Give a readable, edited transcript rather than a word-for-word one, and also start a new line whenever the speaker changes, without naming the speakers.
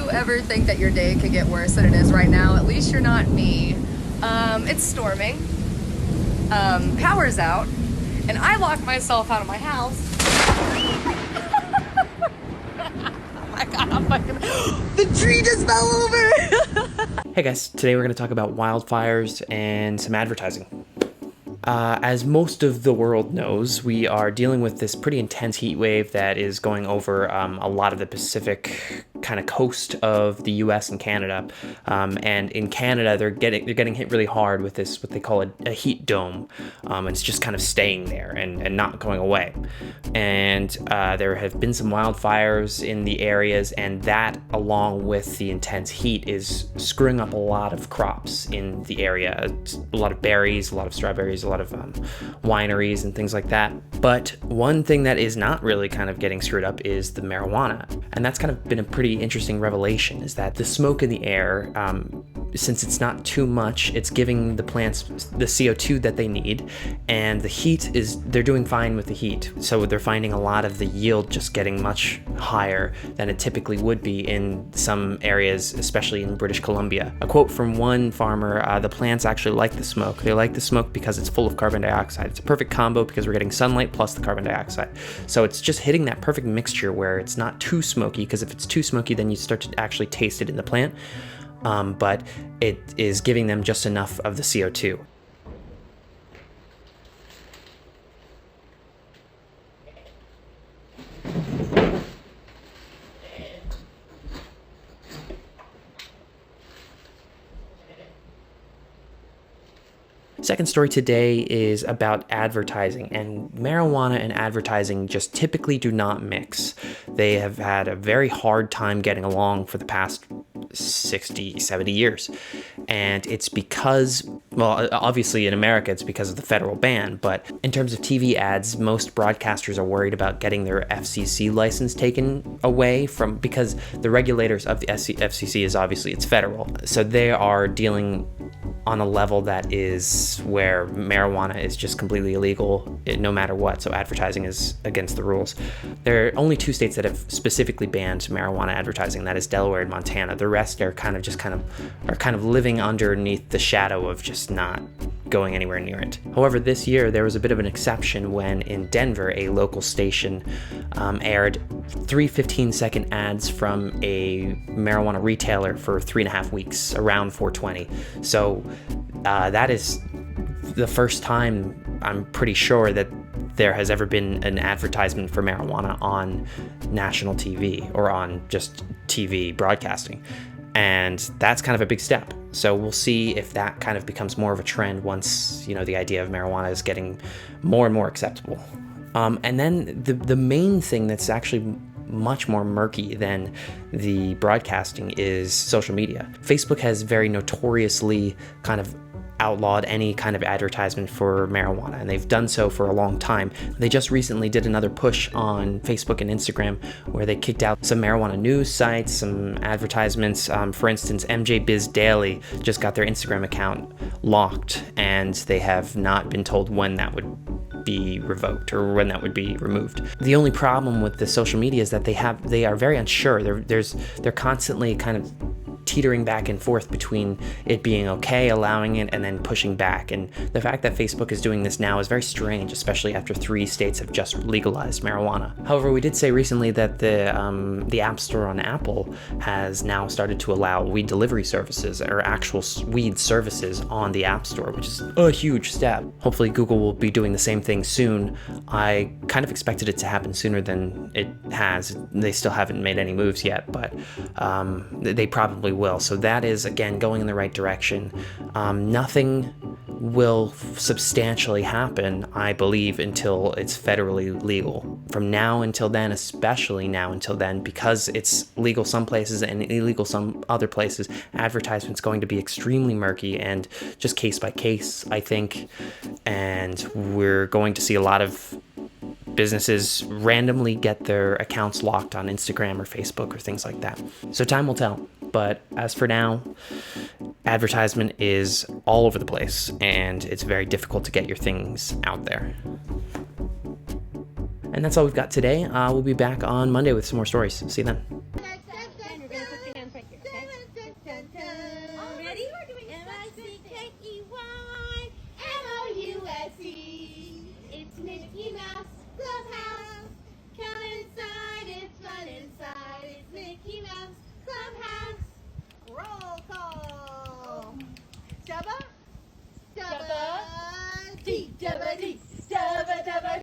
ever think that your day could get worse than it is right now, at least you're not me. It's storming. Power's out. And I locked myself out of my house. Oh my god, I'm fucking... The tree just fell over!
Hey guys, today we're going to talk about wildfires and some advertising. As most of the world knows, we are dealing with this pretty intense heat wave that is going over a lot of the Pacific kind of coast of the U.S. and Canada. And in Canada, they're getting hit really hard with this, what they call a heat dome. And it's just kind of staying there and not going away. And there have been some wildfires in the areas, and that, along with the intense heat, is screwing up a lot of crops in the area. A lot of berries, a lot of strawberries, a lot of wineries and things like that. But one thing that is not really kind of getting screwed up is the marijuana. And that's kind of been a pretty interesting revelation, is that the smoke in the air, since it's not too much, it's giving the plants the CO2 that they need, and the heat they're doing fine with the heat. So they're finding a lot of the yield just getting much higher than it typically would be in some areas, especially in British Columbia. A quote from one farmer, the plants actually like the smoke. They like the smoke because it's full of carbon dioxide. It's a perfect combo because we're getting sunlight plus the carbon dioxide. So it's just hitting that perfect mixture where it's not too smoky, because if it's too smoky, then you start to actually taste it in the plant. But it is giving them just enough of the CO2. Second story today is about advertising, and marijuana and advertising just typically do not mix. They have had a very hard time getting along for the past 60, 70 years. And it's because, well, obviously in America, it's because of the federal ban, but in terms of TV ads, most broadcasters are worried about getting their FCC license taken away because the regulators of the FCC is obviously, it's federal. So they are dealing on a level that is where marijuana is just completely illegal no matter what. So advertising is against the rules. There are only two states that have specifically banned marijuana advertising. That is Delaware and Montana. The rest are kind of living underneath the shadow of just not going anywhere near it. However, this year there was a bit of an exception when in Denver, a local station aired 3 15-second ads from a marijuana retailer for 3.5 weeks around 420. So that is the first time, I'm pretty sure, that there has ever been an advertisement for marijuana on national TV or on just TV broadcasting. And that's kind of a big step. So we'll see if that kind of becomes more of a trend once, the idea of marijuana is getting more and more acceptable. And then the main thing that's actually much more murky than the broadcasting is social media. Facebook has very notoriously kind of outlawed any kind of advertisement for marijuana, and they've done so for a long time. They just recently did another push on Facebook and Instagram where they kicked out some marijuana news sites, some advertisements. For instance, MJ Biz Daily just got their Instagram account locked, and they have not been told when that would be revoked or when that would be removed. The only problem with the social media is that they are very unsure. They're constantly kind of teetering back and forth between it being okay, allowing it, and then pushing back. And the fact that Facebook is doing this now is very strange, especially after 3 states have just legalized marijuana. However, we did say recently that the App Store on Apple has now started to allow weed delivery services, or actual weed services, on the App Store, which is a huge step. Hopefully Google will be doing the same thing soon. I kind of expected it to happen sooner than it has. They still haven't made any moves yet, but they probably will. So that is, again, going in the right direction. Nothing will substantially happen, I believe, until it's federally legal. From now until then, especially now until then, because it's legal some places and illegal some other places, advertisement's going to be extremely murky and just case by case, I think. And we're going to see a lot of businesses randomly get their accounts locked on Instagram or Facebook or things like that. So time will tell. But as for now, advertisement is all over the place, and it's very difficult to get your things out there. And that's all we've got today. We'll be back on Monday with some more stories. See you then.
M-O-U-S-E. It's Mickey Mouse Clubhouse. Come inside, it's fun inside. It's Mickey Mouse Clubhouse. Roll call. Dubba. Dubba. Dee. Dubba dee. Dubba dubba.